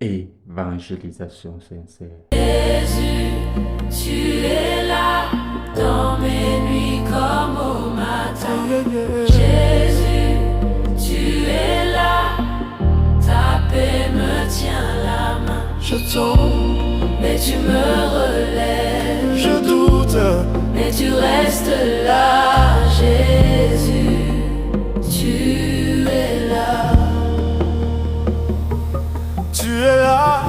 Évangélisation sincère. Jésus, tu es là dans mes nuits comme au matin. Jésus, tu es là, ta paix me tient la main. Je tombe, Mais tu me relèves, je doute, mais tu restes là. Jésus, tu es là. tu es là.